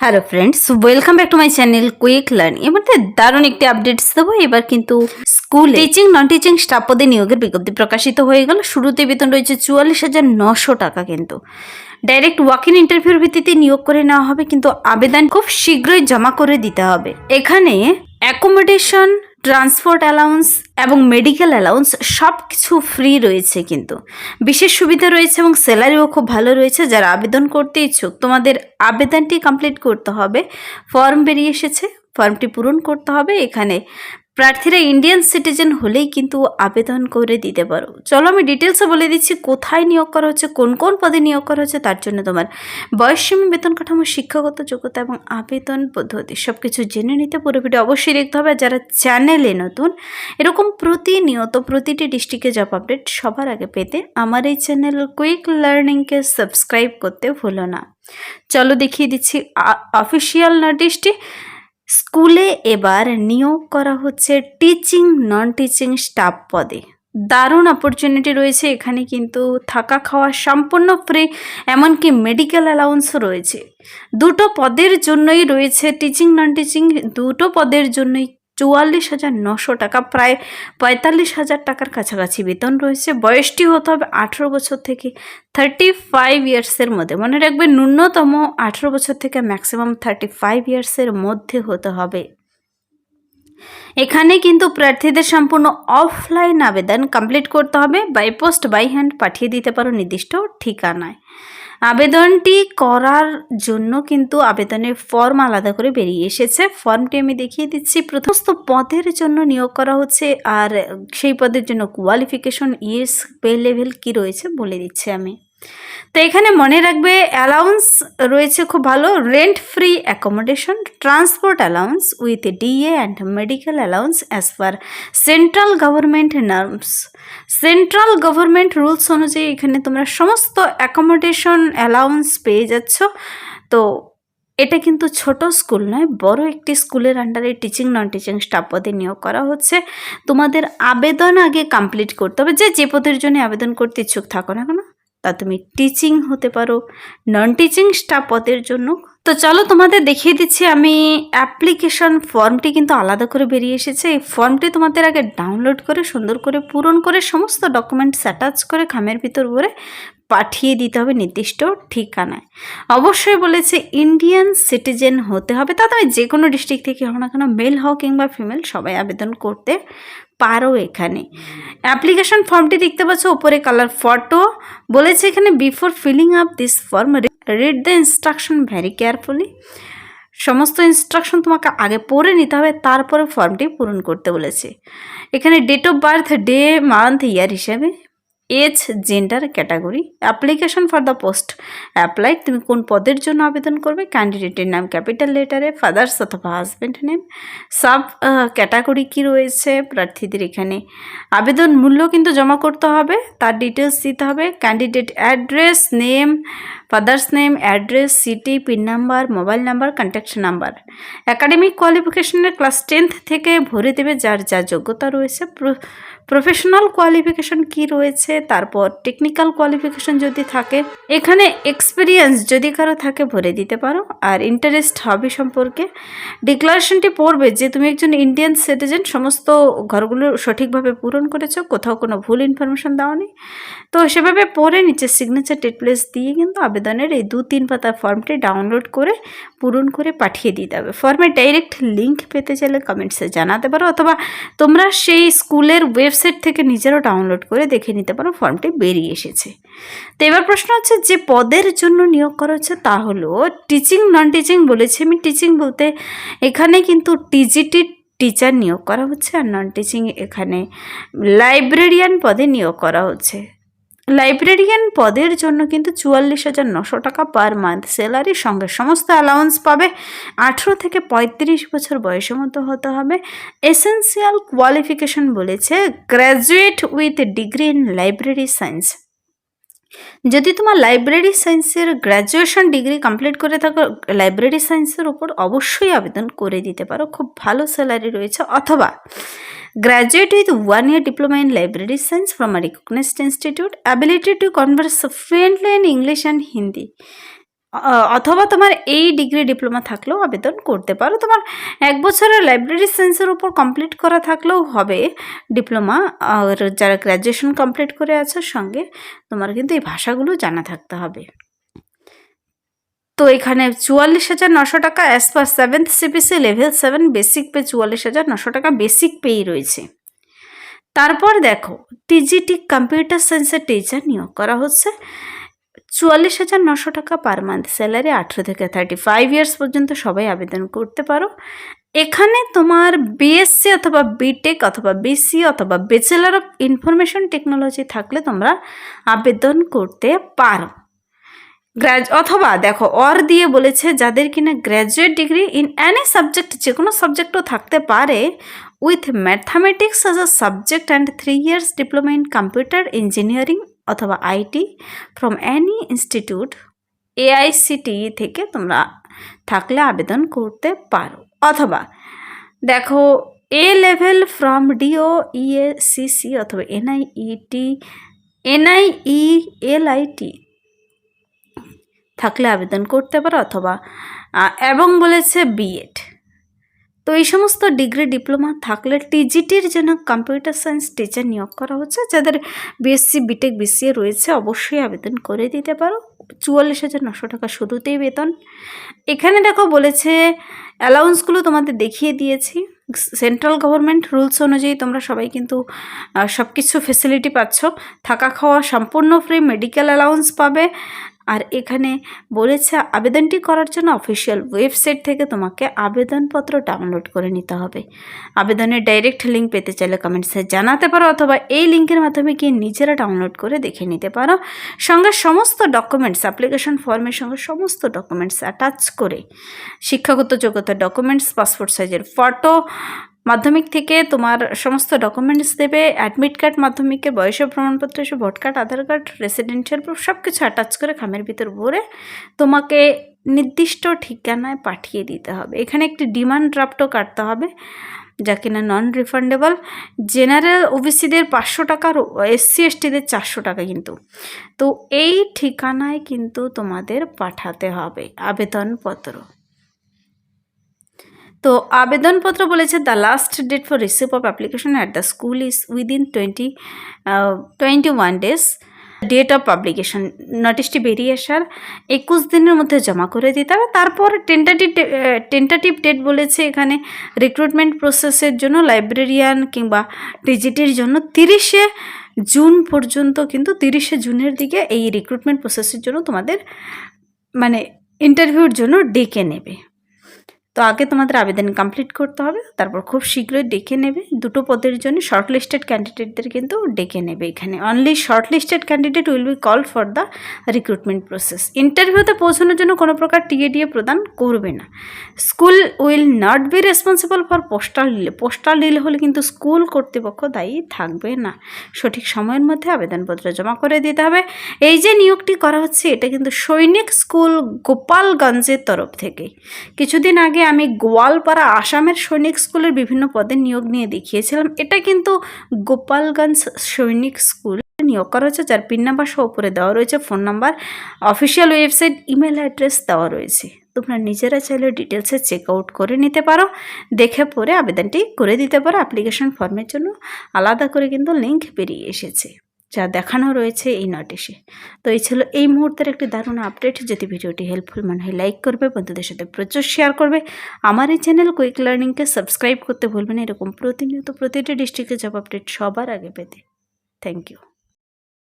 Hello friends, welcome back to my channel quick learn. এর মধ্যে দারুণ একটি আপডেটস দেবো। এবার কিন্তু school teaching non teaching staff পদে নিয়োগের বিজ্ঞপ্তি প্রকাশিত হয়ে গেল। শুরুতে বেতন রয়েছে 44,900 টাকা। কিন্তু ডাইরেক্ট ওয়াক ইন ইন্টারভিউর ভিত্তিতে নিয়োগ করে নেওয়া হবে, কিন্তু আবেদন খুব শীঘ্রই জমা করে দিতে হবে। এখানে অ্যাকোমোডেশন, ট্রান্সপোর্ট অ্যালাউন্স এবং মেডিকেল অ্যালাউন্স সব কিছু ফ্রি রয়েছে। কিন্তু বিশেষ সুবিধা রয়েছে এবং স্যালারিও খুব ভালো রয়েছে। যারা আবেদন করতে ইচ্ছুক, তোমাদের আবেদনটি কমপ্লিট করতে হবে। ফর্ম বেরিয়ে এসেছে, ফর্মটি পূরণ করতে হবে। এখানে প্রার্থীরা ইন্ডিয়ান সিটিজেন হলেই কিন্তু আবেদন করে দিতে পারো। চলো আমি ডিটেলসে বলে দিচ্ছি কোথায় নিয়োগ করা হচ্ছে, কোন কোন পদে নিয়োগ করা হচ্ছে। তার জন্য তোমার বয়সসীমা, বেতন কাঠামো, শিক্ষাগত যোগ্যতা এবং আবেদন পদ্ধতি সব কিছু জেনে নিতে পুরো ভিডিও অবশ্যই দেখতে হবে। যারা চ্যানেলে নতুন, এরকম প্রতিনিয়ত প্রতিটি ডিস্ট্রিক্টে জব আপডেট সবার আগে পেতে আমার এই চ্যানেল কুইক লার্নিংকে সাবস্ক্রাইব করতে ভুলো না। চলো দেখিয়ে দিচ্ছি অফিসিয়াল নোটিশটি। স্কুলে এবার নিয়োগ করা হচ্ছে টিচিং নন টিচিং স্টাফ পদে। দারুণ অপরচুনিটি রয়েছে এখানে, কিন্তু থাকা খাওয়া সম্পূর্ণ ফ্রি, এমনকি মেডিকেল অ্যালাউন্সও রয়েছে। দুটো পদের জন্যই রয়েছে, টিচিং নন টিচিং দুটো পদের জন্যই 44,900 টাকা, প্রায় 45,000 টাকার কাছাকাছি বেতন রয়েছে। বয়সটি হতে হবে 18 বছর থেকে 35 ইয়ার্সের মধ্যে। মনে রাখবে, ন্যূনতম 18 বছর থেকে ম্যাক্সিমাম 35 ইয়ার্সের মধ্যে হতে হবে। এখানে কিন্তু প্রার্থীদের সম্পূর্ণ অফলাইন আবেদন কমপ্লিট করতে হবে। বাই পোস্ট, বাই হ্যান্ড পাঠিয়ে দিতে পারো নির্দিষ্ট ঠিকানায়। আবেদনটি করার জন্য কিন্তু আবেদনের ফর্ম আলাদা করে বেরিয়ে এসেছে। ফর্মটি আমি দেখিয়ে দিচ্ছি। প্রথমত পদের জন্য নিয়োগ করা হচ্ছে, আর সেই পদের জন্য কোয়ালিফিকেশন, ইয়ার্স, পে লেভেল কী রয়েছে বলে দিচ্ছি আমি। তো এখানে মনে রাখবে, অ্যালাউন্স রয়েছে খুব ভালো। Rent free accommodation, transport allowance with DA and medical allowance as per central government norms. Central government rules অনুযায়ী এখানে তোমরা সমস্ত অ্যাকোমোডেশন অ্যালাউন্স পেয়ে যাচ্ছ। তো এটা কিন্তু ছোট স্কুল নয়, বড় একটি স্কুলের আন্ডারে টিচিং নন টিচিং স্টাফ পদে নিয়োগ করা হচ্ছে। তোমাদের আবেদন আগে কমপ্লিট করতে হবে। যে পদের জন্য আবেদন করতে ইচ্ছুক থাকো না কেন, তা তুমি টিচিং হতে পারো, নন টিচিং স্টাফ পদের জন্য। তো চলো তোমাদের দেখিয়ে দিচ্ছি আমি। অ্যাপ্লিকেশন ফর্মটি কিন্তু আলাদা করে বেরিয়ে এসেছে। এই ফর্মটি তোমাদের আগে ডাউনলোড করে সুন্দর করে পূরণ করে সমস্ত ডকুমেন্টস অ্যাটাচ করে খামের ভিতর ভরে পাঠিয়ে দিতে হবে নির্দিষ্ট ঠিকানায়। অবশ্যই বলেছে ইন্ডিয়ান সিটিজেন হতে হবে। তা তুমি যে কোনো ডিস্ট্রিক্ট থেকে হও না কেন, মেল হও কিংবা ফিমেল, সবাই আবেদন করতে পারো। এখানে অ্যাপ্লিকেশন ফর্মটি দেখতে পাচ্ছ, উপরে কালার ফটো বলেছে এখানে before filling up this form read the instruction very carefully. সমস্ত ইনস্ট্রাকশন তোমাকে আগে পড়ে নিতে হবে, তারপরে ফর্মটি পূরণ করতে বলেছে। এখানে date of birth, day, month, year হিসাবে, age, gender, category, application for the post apply, তুমি কোন পদের জন্য আবেদন করবে, ক্যান্ডিডেটের নাম ক্যাপিটাল লেটারে, ফাদার্স অথবা হাজব্যান্ড নেম, সাব ক্যাটাগরি কী রয়েছে প্রার্থীদের। এখানে আবেদন মূল্য কিন্তু জমা করতে হবে, তার ডিটেলস দিতে হবে। Candidate address, name, father's name, address, city, PIN number, mobile number, contact number. Academic কোয়ালিফিকেশনের ক্লাস 10th থেকে ভরে দেবে যার যা যোগ্যতা রয়েছে। প্রফেশনাল কোয়ালিফিকেশন কি রয়েছে, তারপর টেকনিক্যাল কোয়ালিফিকেশন যদি থাকে, এখানে এক্সপিরিয়েন্স যদি কারো থাকে ভরে দিতে পারো। আর ইন্টারেস্ট হবি সম্পর্কে ডিক্লারেশনটি পড়বে যে তুমি একজন ইন্ডিয়ান সিটিজেন, সমস্ত ঘরগুলো সঠিকভাবে পূরণ করেছো, কোথাও কোনো ভুল ইনফরমেশন দেওয়া নেই। তো সেভাবে পড়ে নিচে সিগনেচার, ডেট, প্লেস দিয়ে কিন্তু আবেদনের এই 2-3 পাতার ফর্মটি ডাউনলোড করে পূরণ করে পাঠিয়ে দিতে হবে। ফর্মের ডাইরেক্ট লিঙ্ক পেতে চাইলে কমেন্টসে জানাতে পারো, অথবা তোমরা সেই স্কুলের ওয়েবসাইট থেকে নিজেরও ডাউনলোড করে দেখে নিতে পারো, ফর্মটি বেরিয়ে এসেছে। তো এবার প্রশ্ন হচ্ছে, যে পদের জন্য নিয়োগ করা হচ্ছে তা হলো টিচিং নন টিচিং বলেছি আমি। টিচিং বলতে এখানে কিন্তু টিজিটি টিচার নিয়োগ করা হচ্ছে, আর নন টিচিং এখানে লাইব্রেরিয়ান পদে নিয়োগ করা হচ্ছে। লাইব্রেরিয়ান পদের জন্য কিন্তু 44,900 টাকা পার মান্থ স্যালারি, সঙ্গে সমস্ত অ্যালাউন্স পাবে। 18 থেকে 35 বছর বয়সের মতো হতে হবে। এসেন্সিয়াল কোয়ালিফিকেশন বলেছে graduate with degree in library science. যদি তোমার লাইব্রেরি সায়েন্সের গ্র্যাজুয়েশন ডিগ্রি কমপ্লিট করে থাকো, লাইব্রেরি সায়েন্সের উপর অবশ্যই আবেদন করে দিতে পারো, খুব ভালো স্যালারি রয়েছে। অথবা graduate with 1 year diploma in library science from a recognized institute, ability to converse fluently in English and Hindi, অথবা তোমার এই ডিগ্রি ডিপ্লোমা থাকলেও আবেদন করতে পারো। তোমার 1 বছরের লাইব্রেরি সায়েন্সের উপর কমপ্লিট করা থাকলেও হবে ডিপ্লোমা। আর যারা গ্র্যাজুয়েশন কমপ্লিট করে আছো সঙ্গে তোমার কিন্তু এই ভাষাগুলো জানা থাকতে হবে। তো এখানে 44,900 টাকা as per 7th CPC level 7 basic pay 44,900 টাকা বেসিক পেই রয়েছে। তারপর দেখো টিজিটি কম্পিউটার সায়েন্সের টিচার নিয়োগ করা হচ্ছে। 44,900 টাকা পার মান্থ স্যালারি, 18 থেকে 35 ইয়ার্স পর্যন্ত সবাই আবেদন করতে পারো। এখানে তোমার বিএসসি অথবা বিটেক অথবা বিসি অথবা ব্যাচেলার অফ ইনফরমেশন টেকনোলজি থাকলে তোমরা আবেদন করতে পারো। অথবা দেখো দিয়ে বলেছে যাদের কিনা graduate degree in any subject, যে কোনো সাবজেক্টও থাকতে পারে, with mathematics as a subject and 3 years diploma in computer engineering অথবা IT from any institute AICTE থেকে তোমরা থাকলে আবেদন করতে পারো। অথবা দেখো A লেভেল ফ্রম DOEACC অথবা NIELIT থাকলে আবেদন করতে পারো। অথবা এবং বলেছে বিএড। তো এই সমস্ত ডিগ্রি ডিপ্লোমা থাকলে টিজিটির জন্য কম্পিউটার সায়েন্স টিচার নিয়োগ করা হচ্ছে। যাদের বিএসসি বিটেক BCA রয়েছে অবশ্যই আবেদন করে দিতে পারো। 44,900 টাকা শুরুতেই বেতন। এখানে দেখো বলেছে অ্যালাউন্সগুলো তোমাদের দেখিয়ে দিয়েছি। সেন্ট্রাল গভর্নমেন্ট রুলস অনুযায়ী তোমরা সবাই কিন্তু সব কিছু ফেসিলিটি পাচ্ছ। থাকা খাওয়া সম্পূর্ণ ফ্রি, মেডিকেল অ্যালাউন্স পাবে। আর এখানে বলেছে আবেদনটি করার জন্য অফিসিয়াল ওয়েবসাইট থেকে তোমাকে আবেদনপত্র ডাউনলোড করে নিতে হবে। আবেদনের ডাইরেক্ট লিঙ্ক পেতে চাইলে কমেন্টসে জানাতে পারো, অথবা এই লিঙ্কের মাধ্যমে গিয়ে নিজেরা ডাউনলোড করে দেখে নিতে পারো। সঙ্গে সমস্ত ডকুমেন্টস, অ্যাপ্লিকেশন ফর্মের সঙ্গে সমস্ত ডকুমেন্টস অ্যাটাচ করে, শিক্ষাগত যোগ্যতার ডকুমেন্টস, পাসপোর্ট সাইজের ফটো, মাধ্যমিক থেকে তোমার সমস্ত ডকুমেন্টস দেবে, অ্যাডমিট কার্ড, মাধ্যমিকের বয়সের প্রমাণপত্র, এসব ভোট কার্ড, আধার কার্ড, রেসিডেন্সিয়াল প্রুফ সব কিছু অ্যাটাচ করে খামের ভিতর ভরে তোমাকে নির্দিষ্ট ঠিকানায় পাঠিয়ে দিতে হবে। এখানে একটি ডিমান্ড ড্রাফটও কাটতে হবে, যা কিনা নন রিফান্ডেবল। জেনারেল ওবিসিদের 500 টাকা, SC STদের 400 টাকা কিন্তু। তো এই ঠিকানায় কিন্তু তোমাদের পাঠাতে হবে আবেদনপত্র। তো আবেদনপত্র বলেছে the last date for receive of application at the school is within 21 days date of publication. নোটিশটি বেরিয়ে আসার 21 দিনের মধ্যে জমা করে দিতে হবে। তারপর টেন্টাটিভ ডেট বলেছে এখানে রিক্রুটমেন্ট প্রসেসের জন্য লাইব্রেরিয়ান কিংবা টিজিটির জন্য 30শে জুন পর্যন্ত, কিন্তু 30শে জুনের দিকে এই রিক্রুটমেন্ট প্রসেসের জন্য তোমাদের মানে ইন্টারভিউর জন্য ডেকে নেবে। তো আগে তোমাদের আবেদন কমপ্লিট করতে হবে, তারপর খুব শীঘ্রই ডেকে নেবে। 2টো পদের জন্য শর্টলিস্টেড ক্যান্ডিডেটদের কিন্তু ডেকে নেবে। এখানে only shortlisted candidate will be call for the recruitment process. ইন্টারভিউতে পৌঁছানোর জন্য কোনো প্রকার TADA প্রদান করবে না। School will not be responsible for postal delay. Postal delay হলে কিন্তু স্কুল কর্তৃপক্ষ দায়ী থাকবে না। সঠিক সময়ের মধ্যে আবেদনপত্র জমা করে দিতে হবে। এই যে নিয়োগটি করা হচ্ছে এটা কিন্তু সৈনিক স্কুল গোপালগঞ্জের তরফ থেকে। কিছুদিন আগে আমি গোয়ালপাড়া আসামের সৈনিক স্কুলের বিভিন্ন পদে নিয়োগ নিয়ে দেখিয়েছিলাম। এটা কিন্তু গোপালগঞ্জ সৈনিক স্কুল নিয়োগ করা হচ্ছে, যার পিন নাম্বার সহ উপরে দেওয়া রয়েছে, phone number, official website, email address দেওয়া রয়েছে। তোমরা নিজেরা চাইলে ডিটেলসে চেক আউট করে নিতে পারো, দেখে পরে আবেদনটি করে দিতে পারো। অ্যাপ্লিকেশন ফর্মের জন্য আলাদা করে কিন্তু লিঙ্ক বেরিয়ে এসেছে, যা দেখানো রয়েছে এই নোটিশে। তো এই ছিল এই মুহূর্তের একটি দারুণ আপডেট। যদি ভিডিওটি হেল্পফুল মনে হয় লাইক করবে, বন্ধুদের সাথে প্রচুর শেয়ার করবে। আমার এই চ্যানেল কুইক লার্নিংকে সাবস্ক্রাইব করতে ভুলবেন না, এরকম প্রতিনিয়ত প্রতিটি ডিস্ট্রিক্টে জব আপডেট সবার আগে পেতে। Thank you.